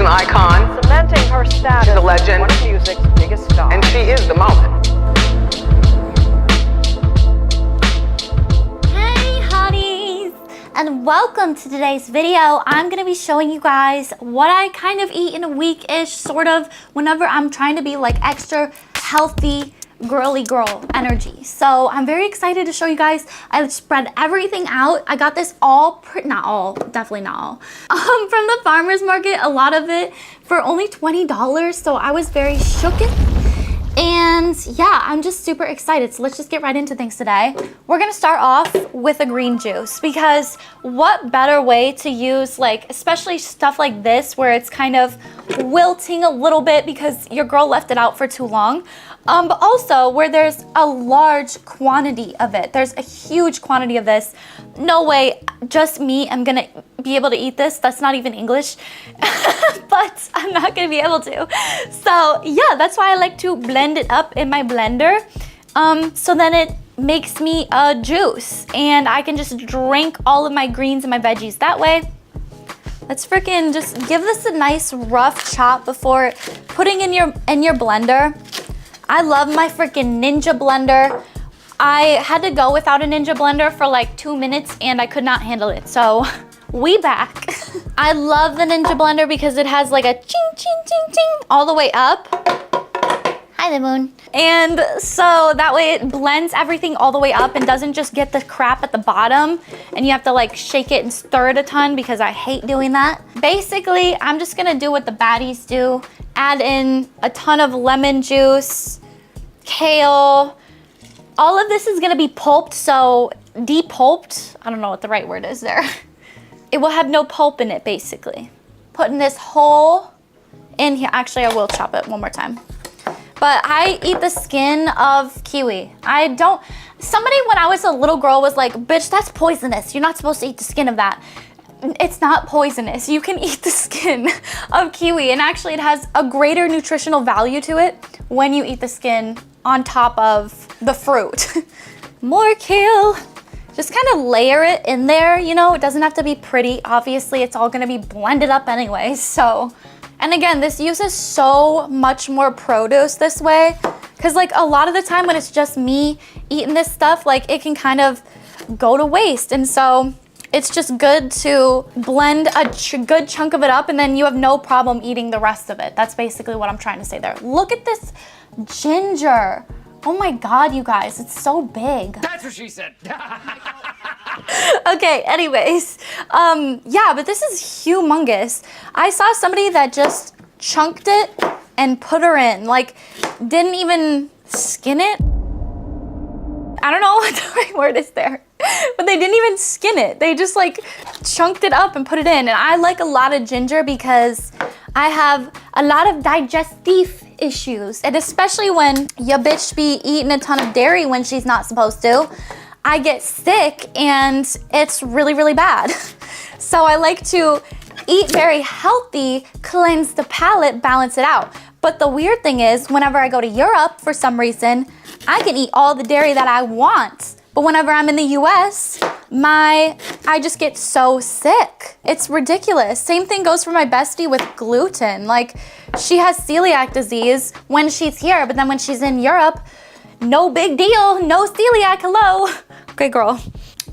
icon. Cementing her status She's a legend. as one of music's biggest stars. And she is the moment. Hey hotties, and welcome to today's video. I'm gonna be showing you guys what I kind of eat in a week-ish, sort of, whenever I'm trying to be like extra healthy, girly girl energy. So I'm very excited to show you guys. I spread everything out. I got this all, not all, definitely not all, from the farmer's market, a lot of it for only $20. So I was very shooketh. And yeah, I'm just super excited. So let's just get right into things today. We're gonna start off with a green juice, because what better way to use, like, especially stuff like this where it's kind of wilting a little bit because your girl left it out for too long. But also where there's a large quantity of it. There's a huge quantity of this. No way, just me, I'm gonna be able to eat this. That's not even English, but I'm not gonna be able to. So yeah, that's why I like to blend it up in my blender. So then it makes me a juice and I can just drink all of my greens and my veggies that way. Let's freaking just give this a nice rough chop before putting in your blender. I love my freaking Ninja blender. I had to go without a Ninja blender for like 2 minutes and I could not handle it. So we back. I love the Ninja blender because it has like a ching, ching, ching, ching all the way up. Hi, the moon. And so that way it blends everything all the way up and doesn't just get the crap at the bottom and you have to like shake it and stir it a ton, because I hate doing that. Basically, I'm just gonna do what the baddies do. Add in a ton of lemon juice, kale. All of this is gonna be pulped, so depulped. I don't know what the right word is there. It will have no pulp in it, basically. Putting this whole in here. Actually, I will chop it one more time. But I eat the skin of kiwi. Somebody when I was a little girl was like, bitch, that's poisonous. You're not supposed to eat the skin of that. It's not poisonous. You can eat the skin of kiwi, and actually it has a greater nutritional value to it when you eat the skin on top of the fruit. More kale. Just kind of layer it in there, you know, it doesn't have to be pretty. Obviously, it's all gonna be blended up anyway, so. And again, this uses so much more produce this way, because like a lot of the time when it's just me eating this stuff, like it can kind of go to waste. And so it's just good to blend a good chunk of it up and then you have no problem eating the rest of it. That's basically what I'm trying to say there. Look at this ginger. Oh my God, you guys, it's so big. That's what she said. Okay, anyways, yeah, but this is humongous. I saw somebody that just chunked it and put her in, like didn't even skin it. I don't know what the right word is there, but they didn't even skin it. They just like chunked it up and put it in. And I like a lot of ginger because I have a lot of digestive issues. And especially when your bitch be eating a ton of dairy when she's not supposed to, I get sick and it's really, really bad. So I like to eat very healthy, cleanse the palate, balance it out. But the weird thing is, whenever I go to Europe, for some reason, I can eat all the dairy that I want. But whenever I'm in the US, I just get so sick. It's ridiculous. Same thing goes for my bestie with gluten. Like, she has celiac disease when she's here, but then when she's in Europe, no big deal, no celiac, hello. Okay, girl.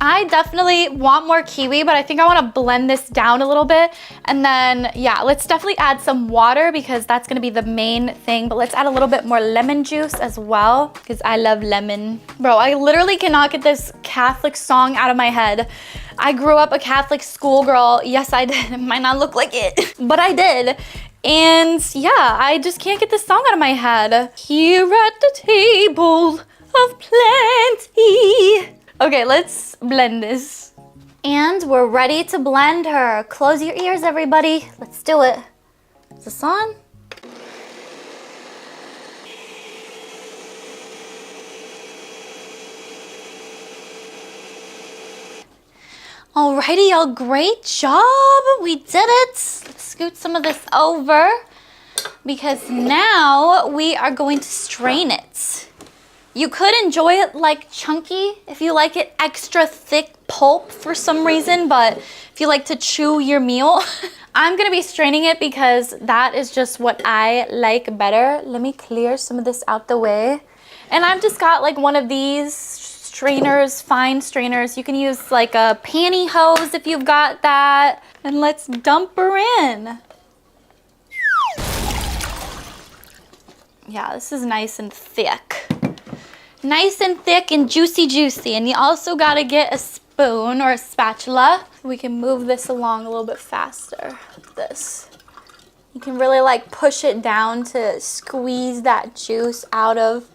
I definitely want more kiwi, but I think I want to blend this down a little bit. And then, yeah, let's definitely add some water because that's going to be the main thing. But let's add a little bit more lemon juice as well because I love lemon. Bro, I literally cannot get this Catholic song out of my head. I grew up a Catholic schoolgirl. Yes, I did. It might not look like it, but I did. And yeah, I just can't get this song out of my head. Here at the table of plenty. Okay, let's blend this. And we're ready to blend her. Close your ears, everybody. Let's do it. Is this on? Alrighty, y'all, great job. We did it. Let's scoot some of this over because now we are going to strain it. You could enjoy it like chunky if you like it extra thick pulp for some reason, but if you like to chew your meal, I'm gonna be straining it because that is just what I like better. Let me clear some of this out the way. And I've just got like one of these strainers, fine strainers. You can use like a pantyhose if you've got that. And let's dump her in. Yeah, this is nice and thick. Nice and thick and juicy, juicy. And you also gotta get a spoon or a spatula. We can move this along a little bit faster. This. You can really like push it down to squeeze that juice out of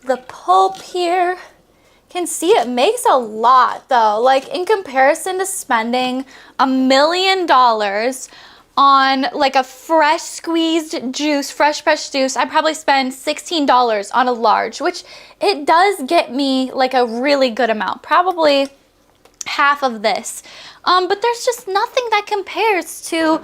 the pulp here. You can see it makes a lot though. Like in comparison to spending $1 million on like a fresh squeezed juice, fresh juice, I probably spend $16 on a large, which it does get me like a really good amount, probably half of this. But there's just nothing that compares to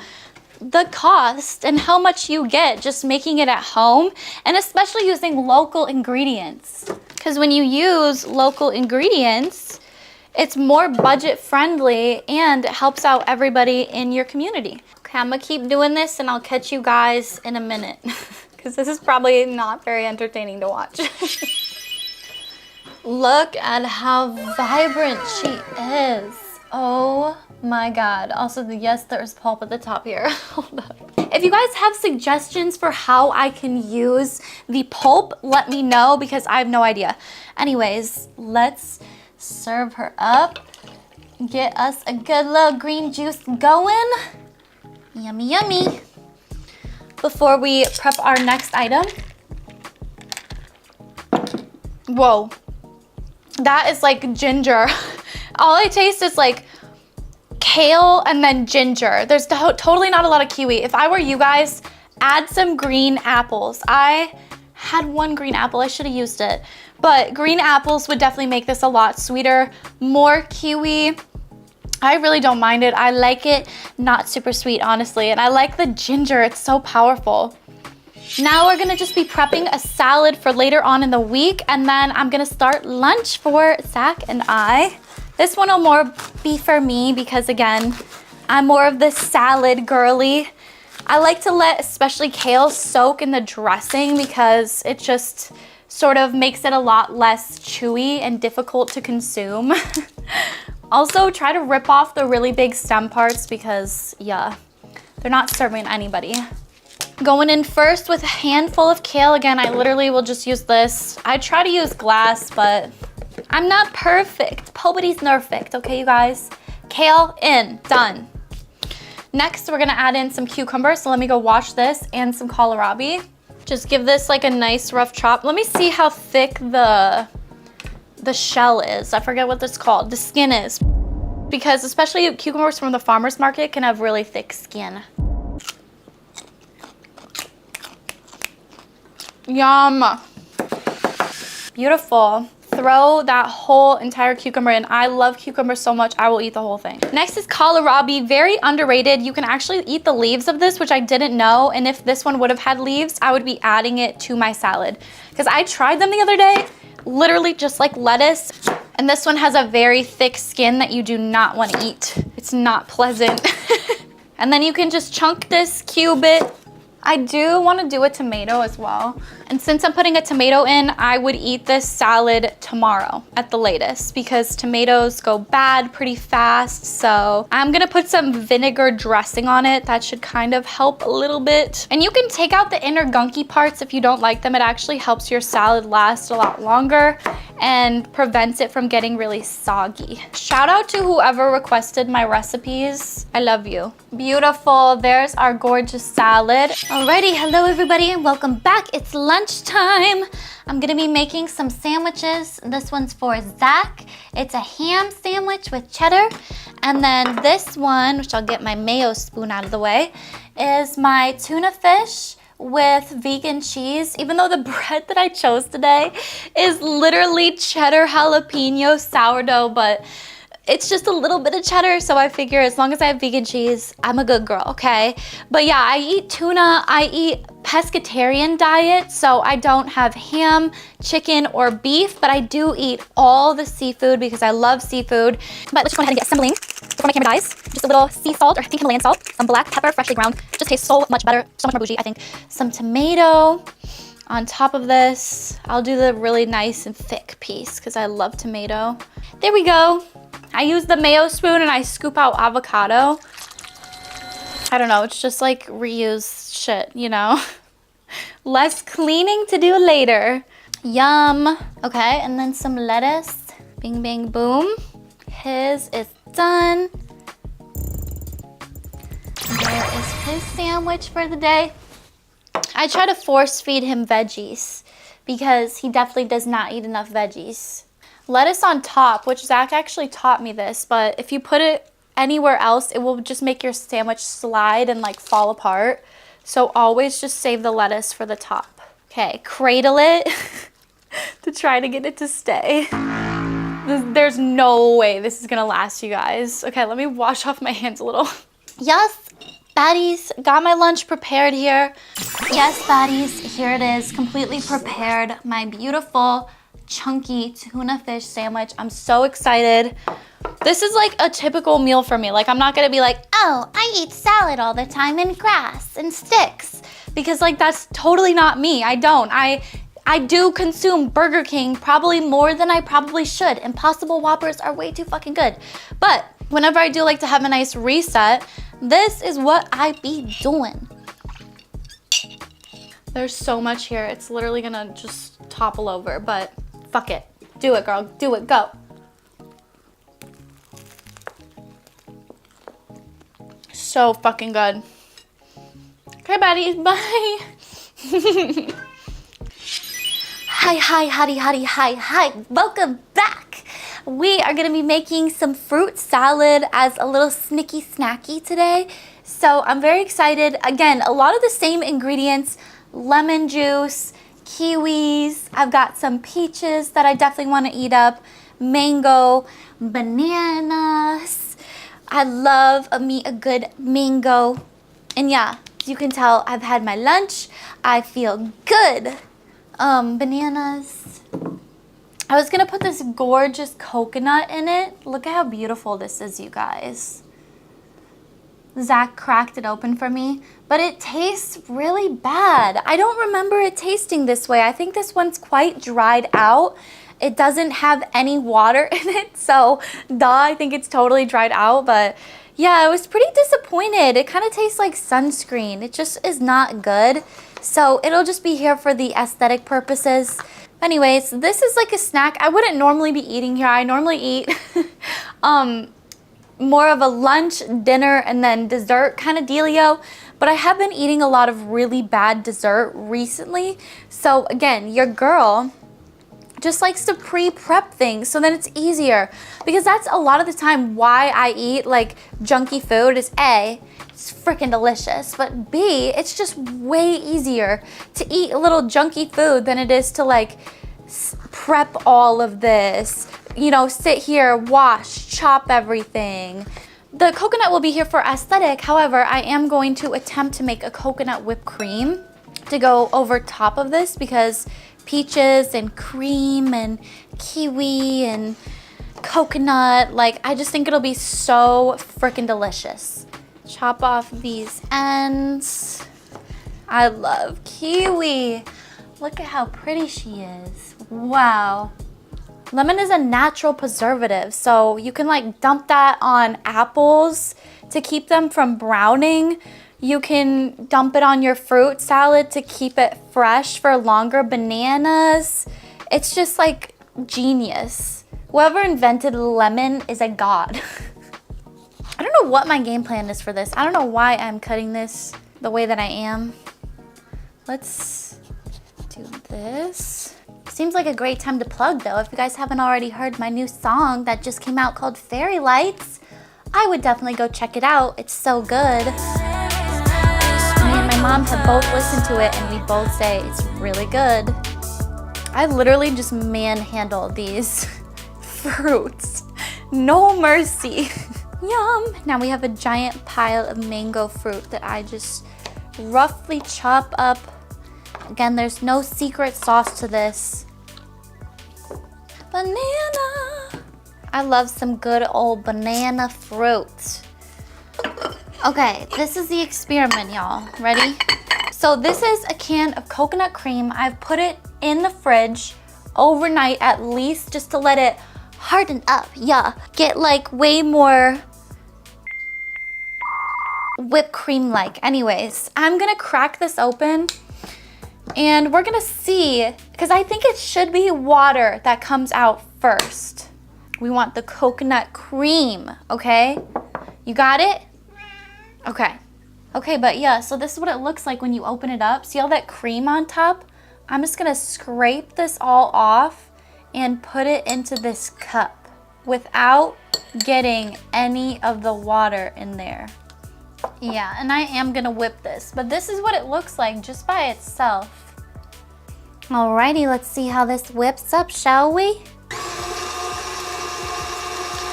the cost and how much you get just making it at home, and especially using local ingredients. Because when you use local ingredients, it's more budget friendly and it helps out everybody in your community. Okay, I'm gonna keep doing this and I'll catch you guys in a minute because this is probably not very entertaining to watch. Look at how vibrant she is. Oh my God. Also, yes, there's pulp at the top here. Hold up. If you guys have suggestions for how I can use the pulp, let me know because I have no idea. Anyways, let's serve her up. Get us a good little green juice going. Yummy, yummy. Before we prep our next item. Whoa. That is like ginger. All I taste is like kale and then ginger. There's totally not a lot of kiwi. If I were you guys, add some green apples. I had one green apple, I should have used it. But green apples would definitely make this a lot sweeter. More kiwi. I really don't mind it. I like it not super sweet, honestly. And I like the ginger, it's so powerful. Now we're gonna just be prepping a salad for later on in the week, and then I'm gonna start lunch for Zach and I. This one will more be for me because again, I'm more of the salad girly. I like to let especially kale soak in the dressing because it just sort of makes it a lot less chewy and difficult to consume. Also, try to rip off the really big stem parts because yeah, they're not serving anybody. Going in first with a handful of kale. Again, I literally will just use this. I try to use glass, but I'm not perfect. Nobody's perfect, okay, you guys? Kale in, done. Next, we're gonna add in some cucumbers. So let me go wash this and some kohlrabi. Just give this like a nice rough chop. Let me see how thick the shell is. I forget what this called. The skin is. Because especially cucumbers from the farmer's market can have really thick skin. Yum. Beautiful. Throw that whole entire cucumber in. I love cucumbers so much, I will eat the whole thing. Next is kohlrabi, very underrated. You can actually eat the leaves of this, which I didn't know. And if this one would have had leaves, I would be adding it to my salad. Because I tried them the other day, literally just like lettuce. And this one has a very thick skin that you do not want to eat. It's not pleasant. And then you can just chunk this, cube it. I do want to do a tomato as well. And since I'm putting a tomato in, I would eat this salad tomorrow at the latest because tomatoes go bad pretty fast. So I'm gonna put some vinegar dressing on it. That should kind of help a little bit. And you can take out the inner gunky parts if you don't like them. It actually helps your salad last a lot longer and prevents it from getting really soggy. Shout out to whoever requested my recipes. I love you. Beautiful, there's our gorgeous salad. Alrighty, hello everybody and welcome back. It's lunchtime. I'm gonna be making some sandwiches. This one's for Zach. It's a ham sandwich with cheddar. And then this one, which I'll get my mayo spoon out of the way, is my tuna fish with vegan cheese, even though the bread that I chose today is literally cheddar jalapeno sourdough, but it's just a little bit of cheddar, so I figure as long as I have vegan cheese, I'm a good girl, okay? But yeah, I eat tuna, I eat pescatarian diet, so I don't have ham, chicken, or beef, but I do eat all the seafood because I love seafood. But let's just go ahead and get assembling before my camera dies. Just a little sea salt, or I think Himalayan salt, some black pepper, freshly ground. Just tastes so much better, so much more bougie, I think. Some tomato on top of this. I'll do the really nice and thick piece because I love tomato. There we go. I use the mayo spoon and I scoop out avocado. I don't know, it's just like reused shit, you know? Less cleaning to do later. Yum. Okay, and then some lettuce. Bing, bang, boom. His is done. There is his sandwich for the day. I try to force feed him veggies because he definitely does not eat enough veggies. Lettuce on top, which Zach actually taught me this, but if you put it anywhere else, it will just make your sandwich slide and like fall apart. So always just save the lettuce for the top. Okay, cradle it to try to get it to stay. There's no way this is gonna last, you guys. Okay, let me wash off my hands a little. Yes, baddies, got my lunch prepared here. Yes, baddies, here it is, completely prepared. My beautiful, chunky tuna fish sandwich. I'm so excited. This is like a typical meal for me. Like, I'm not gonna be like, oh, I eat salad all the time and grass and sticks. Because like, that's totally not me. I don't. I do consume Burger King probably more than I probably should. Impossible Whoppers are way too fucking good. But whenever I do like to have a nice reset, this is what I be doing. There's so much here. It's literally gonna just topple over, but fuck it. Do it, girl. Do it. Go. So fucking good. Okay, baddies. Bye. Hi. Welcome back. We are gonna be making some fruit salad as a little snicky snacky today. So I'm very excited. Again, a lot of the same ingredients, lemon juice, kiwis. I've got some peaches that I definitely wanna eat up, mango, bananas. I love me a good mango. And yeah, as you can tell, I've had my lunch. I feel good. Bananas. I was gonna put this gorgeous coconut in it. Look at how beautiful this is, you guys. Zach cracked it open for me, but it tastes really bad. I don't remember it tasting this way. I think this one's quite dried out. It doesn't have any water in it, so I think it's totally dried out, but yeah, I was pretty disappointed. It kind of tastes like sunscreen. It just is not good. So it'll just be here for the aesthetic purposes. Anyways, this is like a snack. I wouldn't normally be eating here. I normally eat more of a lunch, dinner, and then dessert kind of dealio. But I have been eating a lot of really bad dessert recently. So again, your girl just likes to pre-prep things so then it's easier. Because that's a lot of the time why I eat like junky food is A, it's freaking delicious, but B, it's just way easier to eat a little junky food than it is to like prep all of this, you know, sit here, wash, chop everything. The coconut will be here for aesthetic. However, I am going to attempt to make a coconut whipped cream to go over top of this because peaches and cream and kiwi and coconut, like I just think it'll be so freaking delicious. Chop off these ends. I love kiwi. Look at how pretty she is. Wow. Lemon is a natural preservative, so you can like dump that on apples to keep them from browning. You can dump it on your fruit salad to keep it fresh for longer. Bananas. It's just like genius. Whoever invented lemon is a god. I don't know what my game plan is for this. I don't know why I'm cutting this the way that I am. Let's do this. Seems like a great time to plug though. If you guys haven't already heard my new song that just came out called Fairy Lights, I would definitely go check it out. It's so good. Me and my mom have both listened to it and we both say it's really good. I literally just manhandle these fruits. No mercy. Yum. Now we have a giant pile of mango fruit that I just roughly chop up Again, there's no secret sauce to this. Banana. I love some good old banana fruit. Okay, this is the experiment, y'all. Ready? So this is a can of coconut cream. I've put it in the fridge overnight at least, just to let it harden up. Yeah, get like way more whipped cream like. Anyways, I'm gonna crack this open and we're gonna see, because I think it should be water that comes out first. We want the coconut cream, okay? You got it? Okay. Okay, but yeah, so this is what it looks like when you open it up. See all that cream on top? I'm just gonna scrape this all off and put it into this cup without getting any of the water in there. Yeah, and I am gonna whip this, but this is what it looks like just by itself. Alrighty, let's see how this whips up, shall we?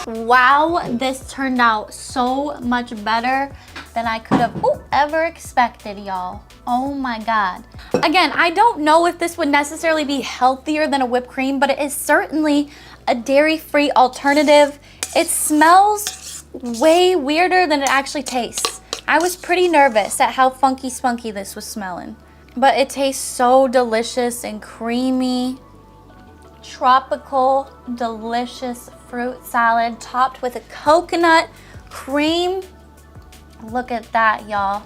Wow, this turned out so much better than I could have ever expected, y'all. Oh my God. Again, I don't know if this would necessarily be healthier than a whipped cream, but it is certainly a dairy-free alternative. It smells way weirder than it actually tastes. I was pretty nervous at how funky spunky this was smelling, but it tastes so delicious and creamy. Tropical, delicious fruit salad topped with a coconut cream. Look at that, y'all.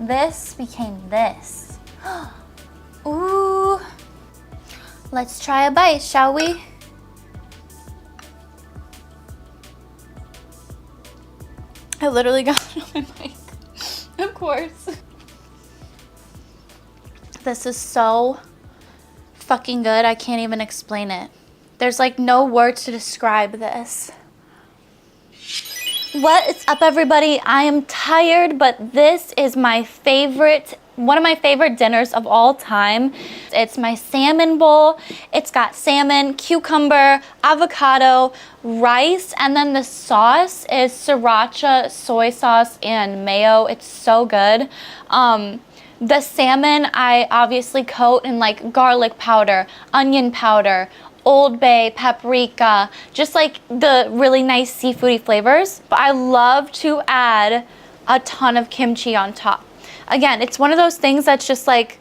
This became this. Ooh. Let's try a bite, shall we? I literally got it on my mic. Of course. This is so fucking good. I can't even explain it. There's like no words to describe this. What is up, everybody? I am tired, but this is my favorite, one of my favorite dinners of all time. It's my salmon bowl. It's got salmon, cucumber, avocado, rice, and then the sauce is sriracha, soy sauce, and mayo. It's so good. The salmon I obviously coat in like garlic powder, onion powder, Old Bay, paprika, just like the really nice seafoody flavors. But I love to add a ton of kimchi on top. Again, it's one of those things that's just like,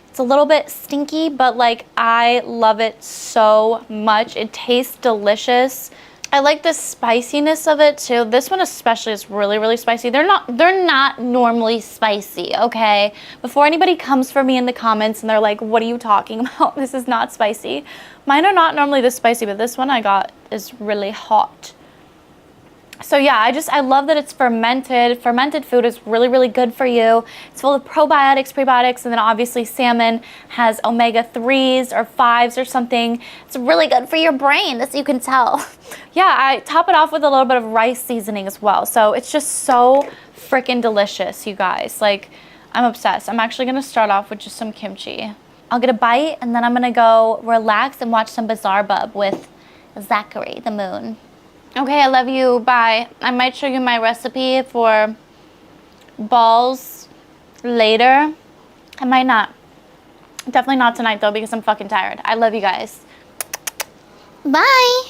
it's a little bit stinky, but like I love it so much. It tastes delicious. I like the spiciness of it too. This one especially is really, really spicy. They're not normally spicy, okay? Before anybody comes for me in the comments and they're like, what are you talking about? This is not spicy. Mine are not normally this spicy, but this one I got is really hot. So yeah, I love that it's fermented. Fermented food is really, really good for you. It's full of probiotics, prebiotics, and then obviously salmon has omega-3s or 5s or something. It's really good for your brain, as you can tell. Yeah, I top it off with a little bit of rice seasoning as well. So it's just so freaking delicious, you guys. Like, I'm obsessed. I'm actually gonna start off with just some kimchi. I'll get a bite and then I'm gonna go relax and watch some Bizarre Bub with Zachary the moon. Okay, I love you. Bye. I might show you my recipe for balls later. I might not. Definitely not tonight though, because I'm fucking tired. I love you guys. Bye.